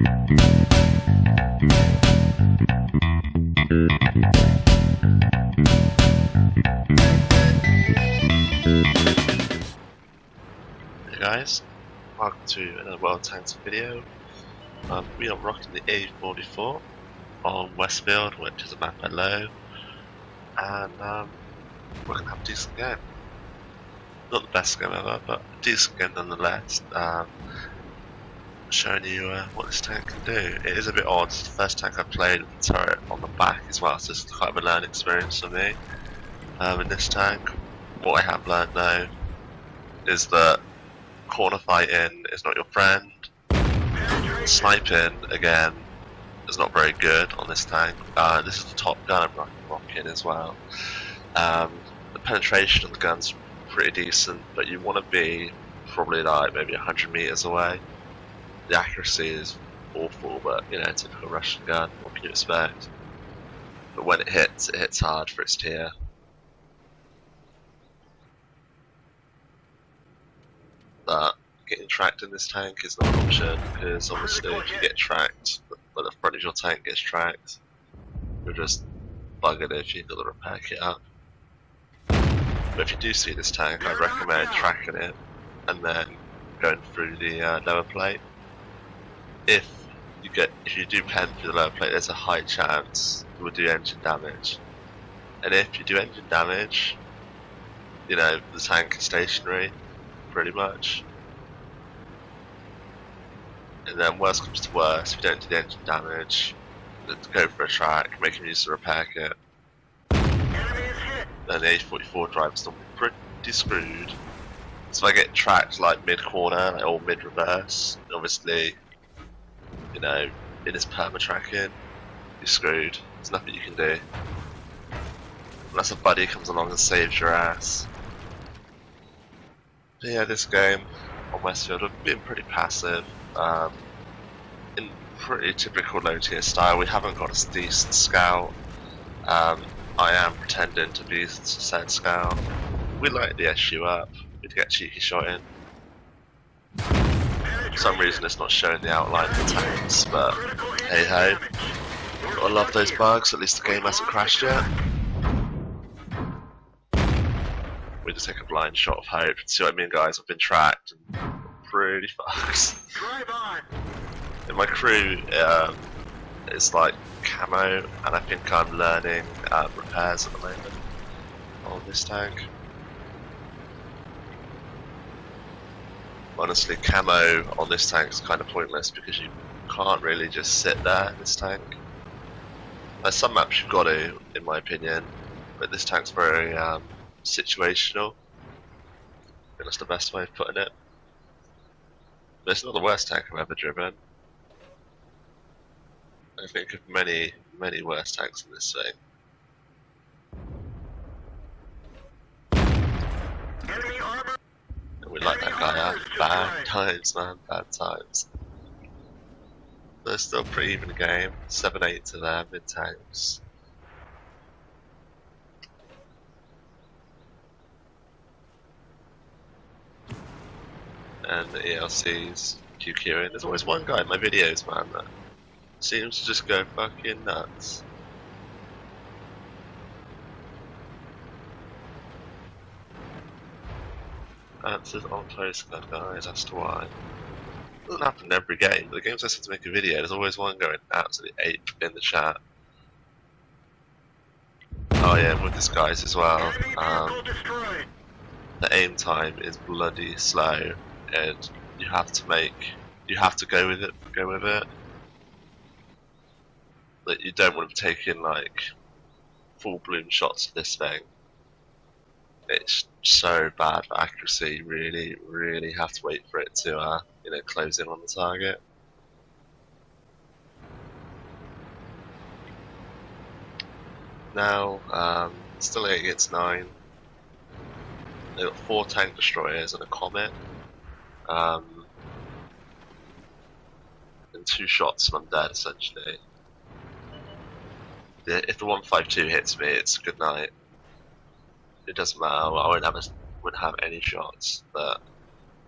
Hey guys, welcome to another World Tanks video. We are rocking the A44 on Westfield, which is a map below, and we're going to have a decent game. Not the best game ever, but a decent game nonetheless. Showing you what this tank can do. It is a bit odd, it's the first tank I've played with the turret on the back as well, so it's quite a learning experience for me. In this tank, what I have learned though is that corner fighting is not your friend. Sniping, again, is not very good on this tank. This is the top gun I'm rocking as well. The penetration of the gun's pretty decent, but you want to be probably like maybe 100 meters away. The accuracy is awful, but you know, typical Russian gun, what can you expect? But when it hits hard for its tier. But getting tracked in this tank is not an option, because obviously if you get tracked, when the front of your tank gets tracked, you're just buggered if you've got the repair kit up. But if you do see this tank, I'd recommend tracking it and then going through the lower plate. If you do pen through the lower plate, there's a high chance you will do engine damage. And if you do engine damage, you know, the tank is stationary, pretty much. And then worst comes to worst, if you don't do the engine damage, go for a track, make him use the repair kit. Then the A44 driver's still pretty screwed. So if I get tracked like mid-corner or mid-reverse, obviously, you know, in his perma-tracking, you're screwed. There's nothing you can do. Unless a buddy comes along and saves your ass. But yeah, this game on Westfield have been pretty passive. In pretty typical low tier style, we haven't got a decent scout. I am pretending to be said scout. We light the SU up, we'd get a cheeky shot in. For some reason it's not showing the outline of the tanks, but hey ho. Gotta love those bugs, at least the game hasn't crashed yet. We just take a blind shot of hope. See what I mean, guys? I've been tracked and pretty fucked. In my crew, it's like camo, and I think I'm learning repairs at the moment on this tank. Honestly, camo on this tank is kind of pointless because you can't really just sit there in this tank. There's some maps you've got to, in my opinion, but this tank's very situational. I think that's the best way of putting it. But it's not the worst tank I've ever driven. I think of many, many worse tanks in this thing. And we light that guy up. Bad times, man, bad times. But it's still a pretty even game. 7-8 to their mid tanks. And the ELC's QQing. There's always one guy in my videos, man, that seems to just go fucking nuts. Answers on close gun, guys, as to why. It doesn't happen in every game, but the games I seem to make a video, there's always one going absolutely ape in the chat. Oh yeah, with this guys as well. The aim time is bloody slow, and you have to go with it. That you don't want to take in like full bloom shots of this thing. It's so bad for accuracy. You really have to wait for it to you know, close in on the target. Now, still 8 against 9. They've got 4 tank destroyers and a comet. And 2 shots and I'm dead essentially. If the 152 hits me, it's good night. It doesn't matter. I wouldn't have any shots, but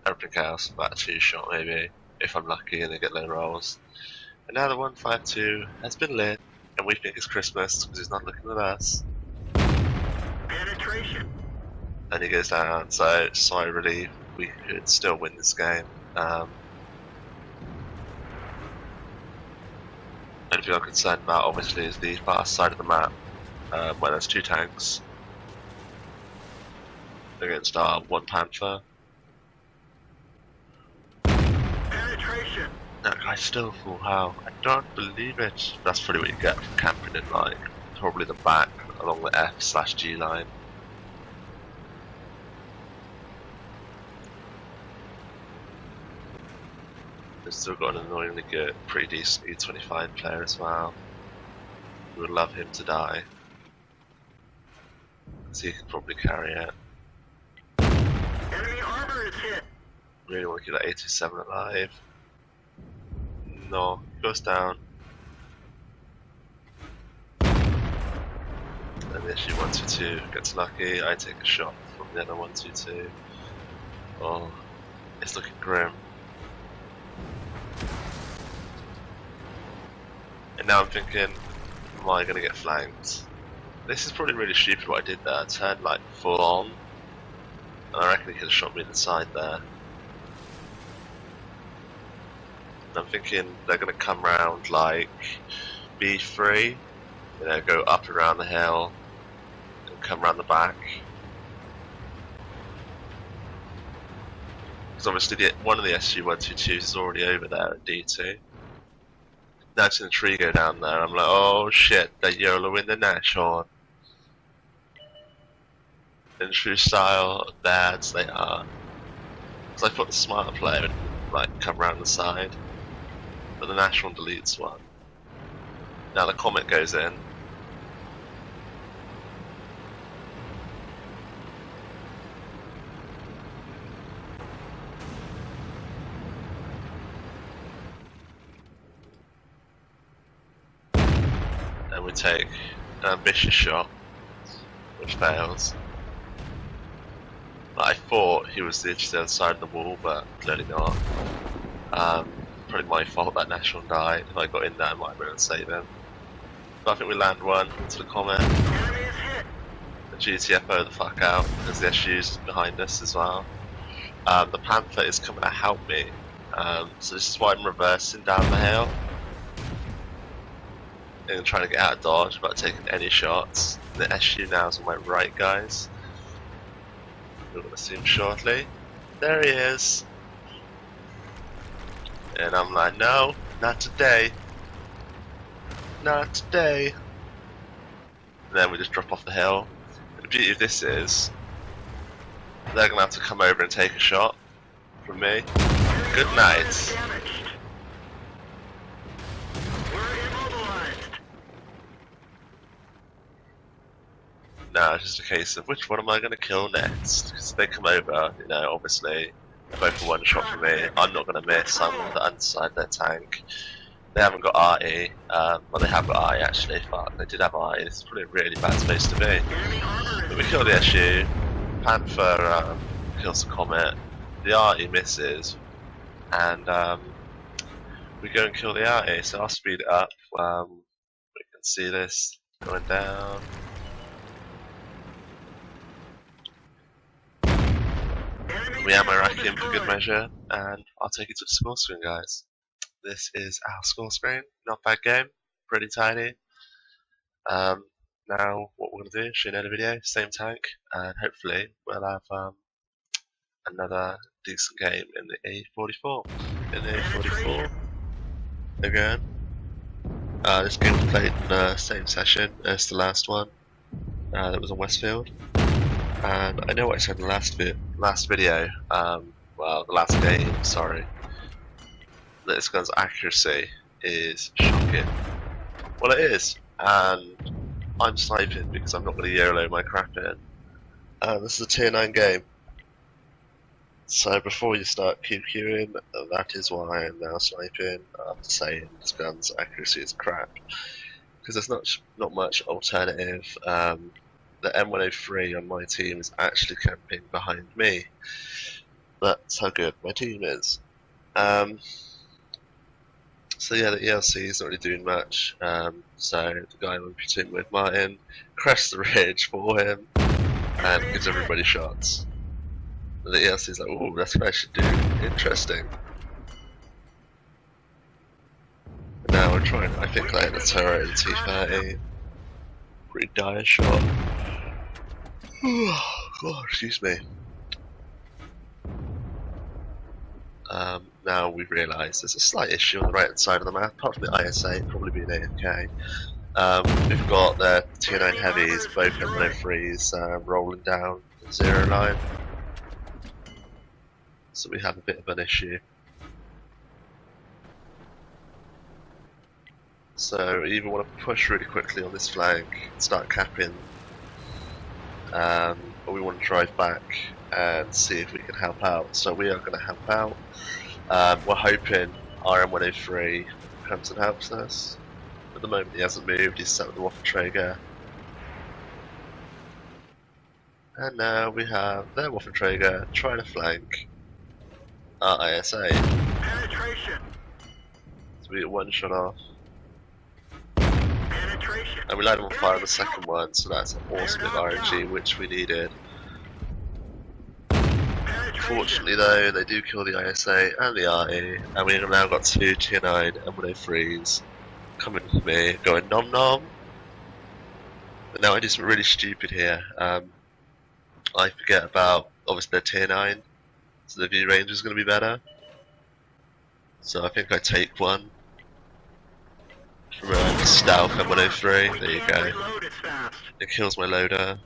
everything else about a 2 shot maybe if I'm lucky and they get low rolls. And now the 152 has been lit, and we think it's Christmas because he's not looking at us. Penetration. And he goes down, so sigh of relief, we could still win this game. Only thing I'm concerned about, obviously, is the far side of the map, where there's two tanks against our one Panther. Penetration. That guy's still full health. I don't believe it. That's probably what you get from camping in, like, probably the back along the F/G line. They've still got an annoyingly good, pretty decent E25 player as well. We would love him to die, because he could probably carry it. Enemy armor is hit. Really want to keep that A27 alive. No, goes down. And the SU-122 gets lucky. I take a shot from the other 122. Oh, it's looking grim. And now I'm thinking, am I going to get flanked? This is probably really stupid what I did there. I turned like full on, and I reckon he could have shot me in the side there. And I'm thinking they're going to come round like B3, you know, go up and around the hill, and come round the back. Because obviously one of the SU-122s is already over there at D2. Now it's in the tree go down there, I'm like, oh shit, they're YOLOing the Nash on. In true style of dads they are. Because I thought the smarter player would like come around the side, but the Nash one deletes one. Now the Comet goes in. And we take an ambitious shot, which fails. I thought he was the other side of the wall, but clearly not. Probably my fault that Nash one died. If I got in there, I might have been able to save him. But I think we land one into the Comet. The GTFO the fuck out, because the SU's behind us as well. The Panther is coming to help me. So this is why I'm reversing down the hill. And trying to get out of dodge without taking any shots. The SU now is on my right, guys. We're going to see him shortly. There he is. And I'm like, no, not today. Not today. And then we just drop off the hill. And the beauty of this is, they're going to have to come over and take a shot from me. Good night. Now it's just a case of which one am I going to kill next? Because if they come over, you know, obviously they're both for one shot from me. I'm not going to miss. I'm on the underside of their tank. They haven't got RE. Well, they have got RE actually. Fuck, they did have RE. It's probably a really bad space to be. But we kill the SU. Panther kills the Comet. The RE misses, and we go and kill the RE. So I'll speed it up. We can see this going down. We ammo rack him for good measure, and I'll take you to the score screen, guys. This is our score screen. Not bad game, pretty tiny. Now what we're going to do is shoot another video, same tank, and hopefully we'll have another decent game in the A44. In the A44 again. This game was played in the same session as the last one. That was on Westfield. And I know what I said in the last video, well, the last game, sorry, that this gun's accuracy is shocking. Well, it is, and I'm sniping because I'm not going to YOLO my crap in. This is a tier 9 game, so before you start QQing, that is why I'm now sniping after saying this gun's accuracy is crap, because there's not much alternative. The M103 on my team is actually camping behind me. That's how good my team is. So So yeah, the ELC is not really doing much. So the guy I'm competing with, Martin, crests the ridge for him and gives everybody shots. And the ELC is like, "Ooh, that's what I should do. Interesting." And now we're trying. I think I hit the turret in T30. Pretty dire shot. God, excuse me. Now we realise there's a slight issue on the right hand side of the map, apart from the ISA probably being AFK. We've got the Tier 9 heavies, both M103s, rolling down the 0 line. So we have a bit of an issue. So we either want to push really quickly on this flank, start capping, or we want to drive back and see if we can help out. So we are going to help out. We're hoping RM103 comes and helps us. At the moment he hasn't moved, he's sat with the Waffenträger. And now we have their Waffenträger trying to flank our ISA. Penetration. So we get one shot off. Penetration. And we light them on fire on the second one, so that's an awesome bit of RNG which we needed. Fortunately though, they do kill the ISA and the RE, and we've now got two Tier 9 M103s coming to me, going nom nom. But now I do something really stupid here. I forget about, obviously they're Tier 9, so the view range is going to be better. So I think I take one from a stealth M103, there you go. It kills my loader.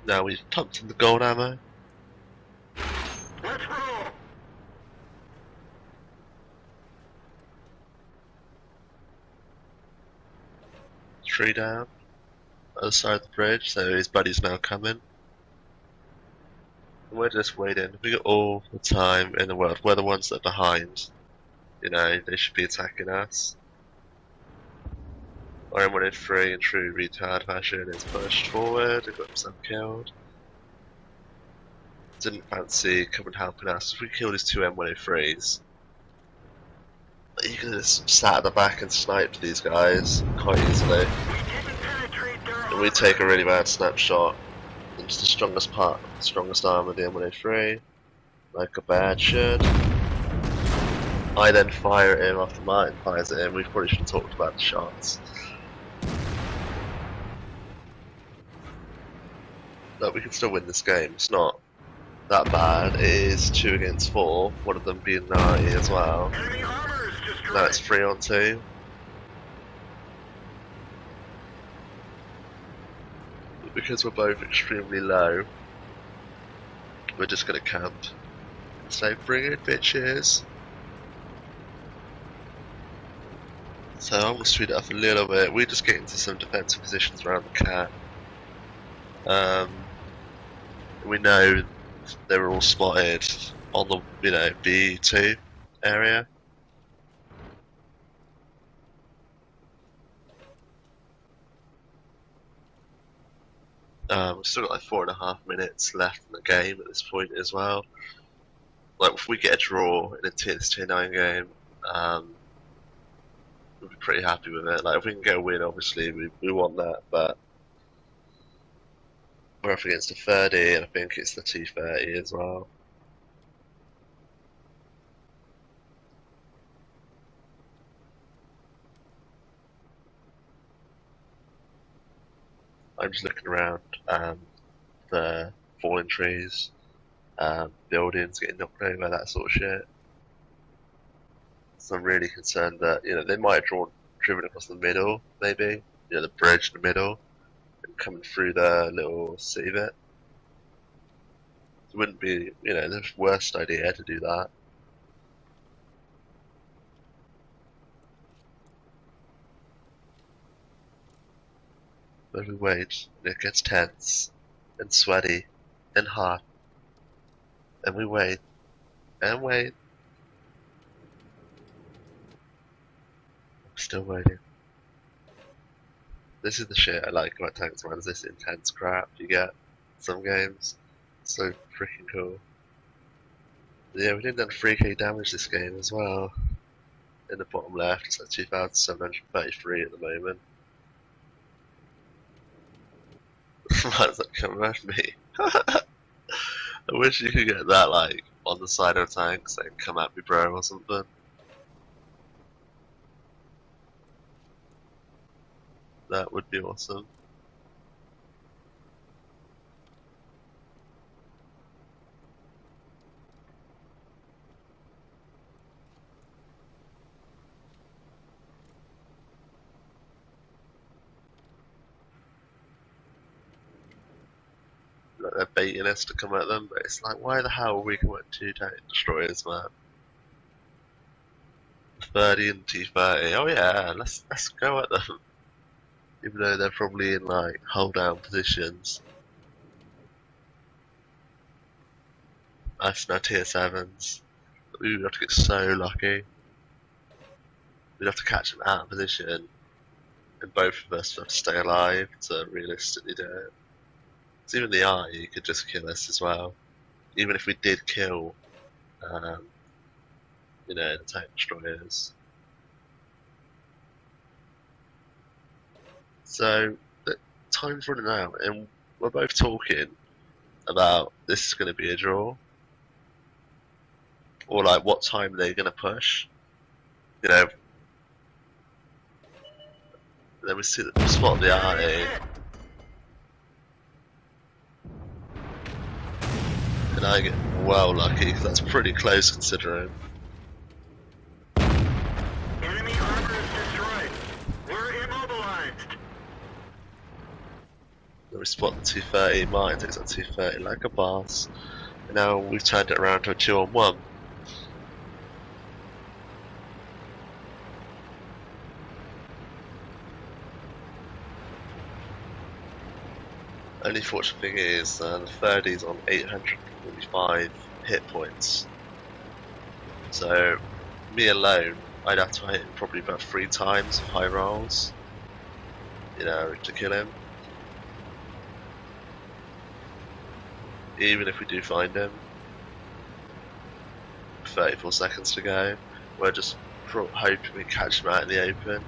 Now we've pumped in the gold ammo. Let's roll. 3 down. Other side of the bridge, so his buddy's now coming. And we're just waiting. We got all the time in the world. We're the ones that are behind. You know, they should be attacking us. RM103 in true retard fashion is pushed forward, and got himself killed. Didn't fancy coming helping us. If we kill these two M103s, you can just sat at the back and snipe these guys quite easily. And we take a really bad snapshot into the strongest arm of the M103, like a bad should. I then fire at him after Martin fires at him. We probably should have talked about the shots. But we can still win this game. It's not that bad. It is 2 against 4, one of them being Nari as well. Now it's 3 on 2. But because we're both extremely low, we're just gonna camp. So bring it, bitches. So I'm gonna speed it up a little bit. We just get into some defensive positions around the cat. We know they were all spotted on the, B2 area. We've still got like 4.5 minutes left in the game at this point as well. Like if we get a draw in a Tier 9 game, we'll be pretty happy with it. Like if we can get a win, obviously we want that, but we're up against a 30, and I think it's the T30 as well. I'm just looking around the fallen trees, buildings getting knocked over, that sort of shit. So I'm really concerned that they might have driven across the middle, maybe the bridge in the middle, and coming through the little city bit. It wouldn't be the worst idea to do that. But we wait, and it gets tense, and sweaty, and hot. And we wait, and wait, Still waiting. This is the shit I like about tanks, man, is this intense crap you get some games. So freaking cool. Yeah, we did done 3k damage this game as well. In the bottom left, it's like 2,733 at the moment. Why does that come at me? I wish you could get that like on the side of tanks and come at me, bro, or something. That would be awesome. Like they're baiting us to come at them, but it's like, why the hell are we coming at two tank destroyers, man? 30 and T30. Oh yeah, let's go at them. Even though they're probably in like hold down positions. Us now tier 7s. We would have to get so lucky. We'd have to catch them out of position, and both of us would have to stay alive to realistically do it. Because even the eye could just kill us as well. Even if we did kill, um, the tank destroyers. So, time's running out, and we're both talking about this is going to be a draw, or like what time they're going to push. Then we see the spot the eye, and I get well lucky because that's pretty close considering. Enemy armor is destroyed. We're immobilized. Then we spot the 230, Martin takes that 230 like a boss, and now we've turned it around to a 2-on-1. Only fortunate thing is the 30's on 845 hit points. So, me alone, I'd have to hit him probably about 3 times of high rolls, to kill him. Even if we do find him. 34 seconds to go. We're just hoping we catch him out in the open.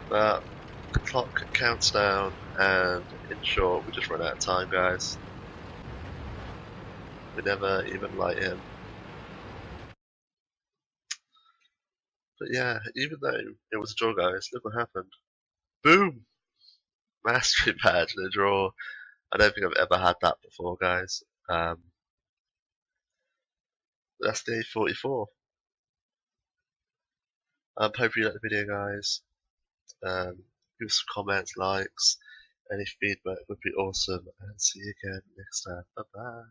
But the clock counts down, and in short, we just run out of time, guys. We never even light him. But yeah, even though it was a draw, guys, look what happened. Boom! Mastery badge in a draw. I don't think I've ever had that before, guys. That's the A44. Hope you liked the video, guys. Give us some comments, likes, any feedback would be awesome, and see you again next time. Bye bye.